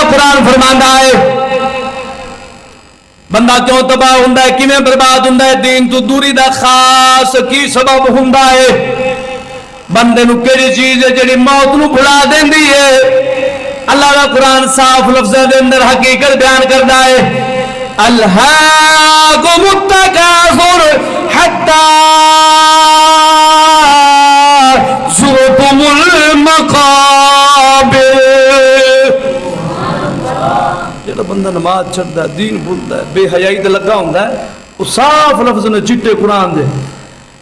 قرآن فرماندا ہے بندہ کیوں تباہ ہوندا ہے کیویں برباد ہوندا ہے دین تو دوری دا خاص کی سبب ہوندا ہے بندے نو کیڑی چیز ہے جڑی موت نو بھلا دیندی ہے اللہ کا قرآن صاف لفظاں دے اندر حقیقت بیان کردا ہے الہاکم التکاثر حتی زرتم المقابر جڑا بندہ نماز چھڑدا ہے دین بھولدا ہے بے حیائی تے لگا ہوندا ہے وہ صاف لفظ نے چٹے قرآن دے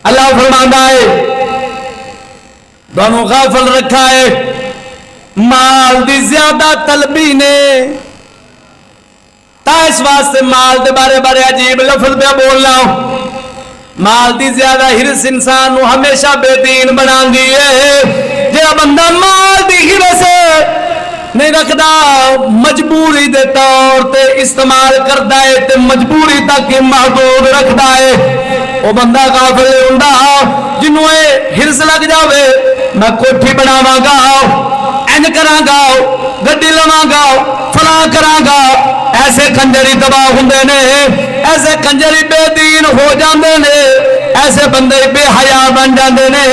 اللہ فرماندا ہے دونوں غافل رکھا ہے مال دی زیادہ طلبی نے تا اس واسطے مال دے بارے بارے عجیب لفظ پہ بولنا مال دی زیادہ ہرس انسان نو ہمیشہ بے دین بنا دیئے جہاں بندہ مال دی ہرس نہیں رکھدا مجبوری دے طور تے استعمال کردا ہے تے مجبوری تک محدود رکھدا ہے وہ بندہ غافل ہوندا جنوں اے ہرس لگ جاوے میں کوٹھی بناواں گا این کراں گا گڈی لواں گا فلاں کراں گا ایسے کنجری تباہ ہوندے نے ایسے کنجری بے دین ہو جاندے نے ایسے بندے بے حیا بن جاندے نے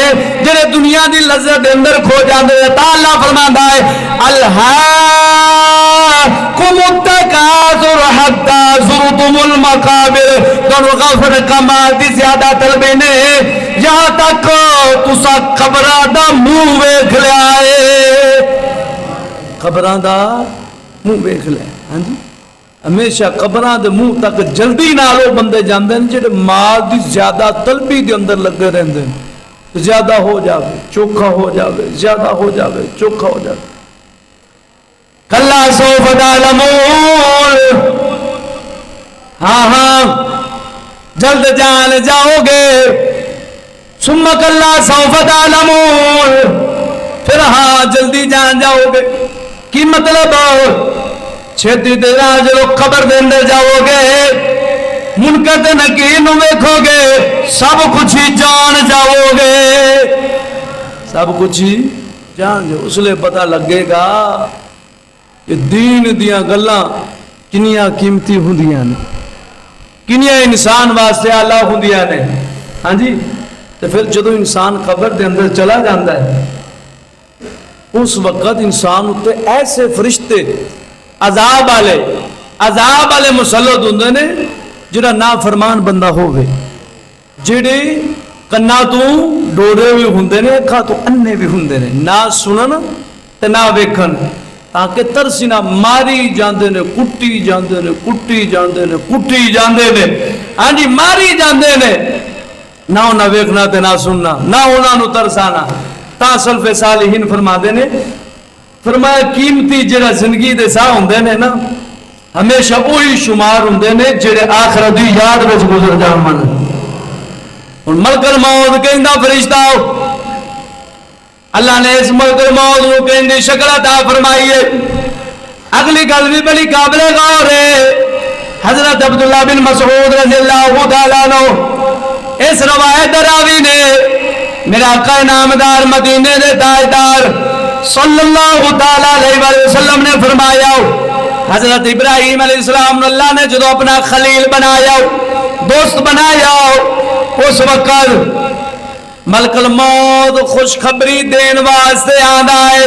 جڑے دنیا دی لذت دے اندر کھو جاندے نے تا اللہ فرماندا ہے الہاکم التکاثر حتی زرتم المقابر دونوں غافل کمال دی زیادہ طلبی نے یہاں تک تسا قبراں دا منہ ویکھ لیا ہے قبراں دا منہ ویکھ لیا ہاں جی ہمیشہ قبراں دے منہ تک جلدی نالو بندے جاندے ہیں جڑے مال دی زیادہ طلبی دے اندر لگے رہندے ہیں زیادہ ہو جاوے چوکھا ہو جاوے زیادہ ہو جاوے چوکھا ہو جاوے کلا سوف تعلمون ہاں ہاں جلد جان جاؤ گے ثم کلا سوف تعلمون پھر ہاں جلدی جان جاؤ گے کی مطلب چھتی دے جب قبر دے اندر جاؤ گے منکر تے نکیر نو ویکھو گے سب کچھ ہی جان جاؤ گے سب کچھ ہی جان جاؤ اس لئے پتہ لگے گا کہ دین دیاں گلاں کنیاں قیمتی ہوندیاں نے کنیاں انسان واسطے اعلیٰ ہوندیاں نے ہاں جی تو پھر جدو انسان قبر دے اندر چلا جاندہ ہے اس وقت انسان ہوتے ایسے فرشتے عذاب والے مسلط ہوندے نے جڑا نافرمان بندہ ہوئے جڑے کنا تو ڈوڑے بھی ہوندے نے اکھا تو اننے بھی ہوندے نے نہ سنن تے نہ ویکھن تاکہ ترسی نہ ماری جاندے نے کٹی جاندے نے کٹی جاندے نے کٹی جاندے نے ہاں جی ماری جاندے نے نہ انہاں ویکھنا تے نہ سننا نہ انہاں نو ترسانا تا سلف صالحین فرما دے نے فرمایا قیمتی جڑا زندگی دے ساہ ہوندے نے نا ہمیشہ وہی شمار ہوندے نے جڑے آخرت دی یاد وچ گزر جاون ہن ملک الموت کہندا فرشتہ اللہ نے اس ملک الموت کو کہندی شکل عطا فرمائی ہے اگلی گل بھی بڑی قابل غور ہے حضرت عبداللہ بن مسعود رضی اللہ تعالیٰ عنہ اس روایت راوی نے میرا آقا نامدار مدینے دے تاجدار صلی اللہ تعالیٰ علیہ وسلم نے فرمایا حضرت ابراہیم علیہ السلام اللہ نے جدو اپنا خلیل بنایا دوست بنایا اس وقت ملک الموت خوشخبری دین واسطے آنا ہے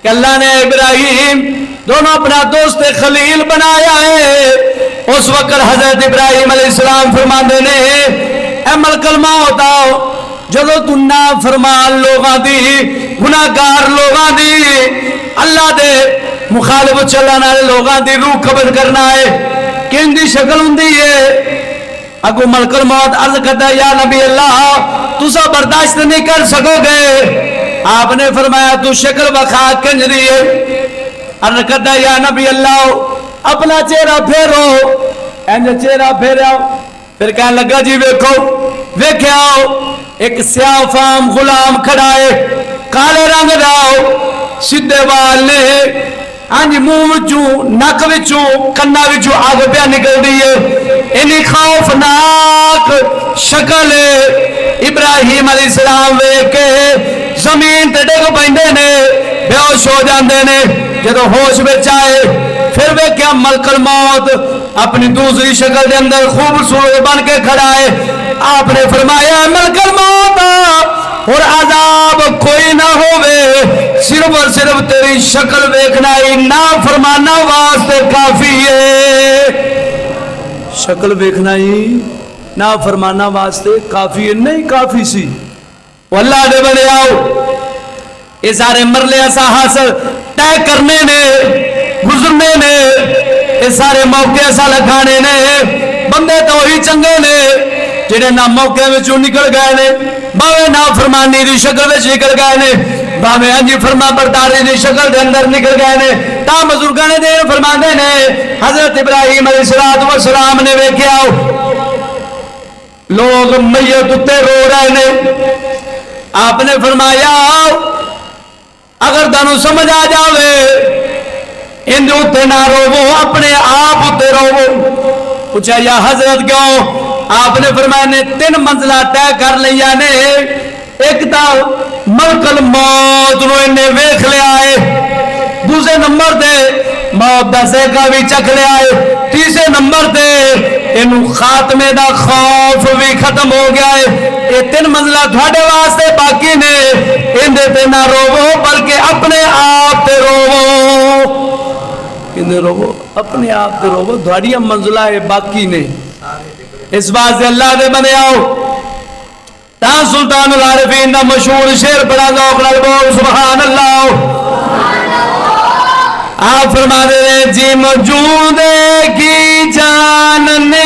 کہ اللہ نے ابراہیم دونوں اپنا دوست خلیل بنایا ہے اس وقت حضرت ابراہیم علیہ السلام فرماندے نے اے ملک الموت آؤ جدو تو نافرمان لوگاں دی گناہگار لوگاں دی اللہ دے مخالف چلن والے لوگاں دی روح قبض کرنا ہے کن دی شکل ہوندی ہے اگو ملک الموت عرض کرتا یا نبی اللہ تسا برداشت نہیں کر سکو گے آپ نے فرمایا تو شکل وخا کنجری ہے عرض کرتا یا نبی اللہ اپنا چہرہ پھیرو اینجا چہرہ پھیراؤ پھر کہنے لگا جی ویکھو ویکھاؤ ایک سیاہ فام غلام کھڑا ہے کالے رنگ داؤ سیدھے وال نے آنجی منہ وچوں نک وچوں کنا وچوں آگ پہ نکل دیئے انہی خوفناک شکل ابراہیم علیہ السلام وے کے زمین تے ڈگ پہندے نے بے ہوش ہو جاندے نے جدو ہوش وچ آئے پھر ویکھیا ملک الموت اپنی دوسری شکل دے اندر خوبصورت بن کے کھڑا ہے آپ نے فرمایا ملک الموت اور عذاب کوئی نہ ہوئے صرف اور صرف تیری شکل ویکھنا ہی نافرمانا واسطے کافی ہے شکل ویکھنا ہی نافرمانا واسطے کافی ہے نہیں کافی سی اللہ دے بنے آؤ یہ سارے مرلے ایسا حاصل طے کرنے نے گزرنے نے یہ سارے موقع ایسا لگانے نے بندے تو ہی چنگے نے جنہیں نہ موقع میں نکل گئے نے باوے نا فرمانی دی شکل میں نکل گئے نے باوے انجی فرما برداری دی شکل دے اندر نکل گئے نے تا بزرگاں نے دیر فرما دے نے حضرت ابراہیم علیہ السلام نے ویکھیا لوگ میت اتے رو رہے نے آپ نے فرمایا اگر تانوں سمجھ آ جاوے ان اتے نہ رو اپنے آپ اتے رو پوچھا یا حضرت کیوں آپ نے فرمایا نے 3 منزلہ طے کر لیا نے ایک تا ملک الموت نو انہیں ویکھ لیا ہے دوسرے نمبر دے موت دا سیکا بھی چکھ لیا ہے تیسرے نمبر دے انہوں خاتمے دا خوف بھی ختم ہو گیا ہے یہ 3 منزلہ تھوڑے واسطے باقی نے اندے تے نہ روو بلکہ اپنے آپ تے روو اندے روو اپنے آپ تے روو تھوڑی منزلہ باقی نے اس واسطے اللہ دے بنے آؤ تا سلطان العارفین دا مشہور شعر پڑھا ذوق نال بول سبحان اللہ آپ فرما دے رہے جی موجود کی جان نے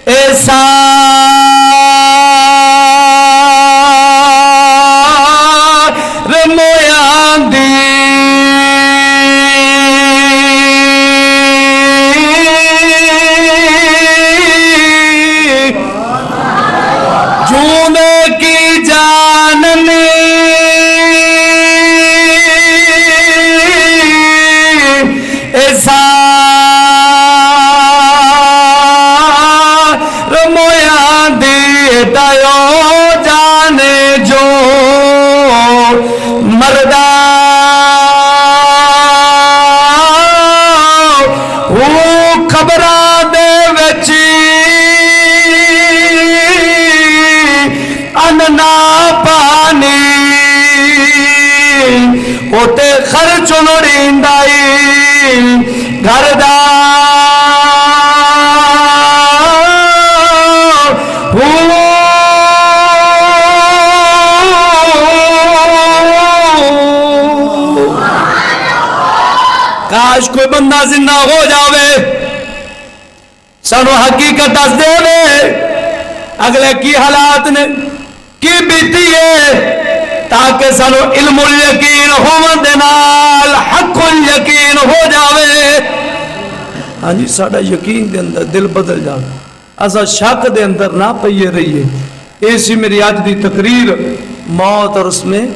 ایسا خرچ نوڑیندائی گھردہ کاش کوئی بندہ زندہ ہو جاوے سانو حقیقت دس دے وے اگلے کی حالات نے کی بیتی ہے تاکہ سانو علم الیقین ہومن دے نال حق الیقین ہو جاوے ہاں جی ساڑا یقین دے اندر دل بدل جاوے ایسا شک دے اندر نہ پئیے رہیے ایسی میری آج دی تقریر موت اور اس میں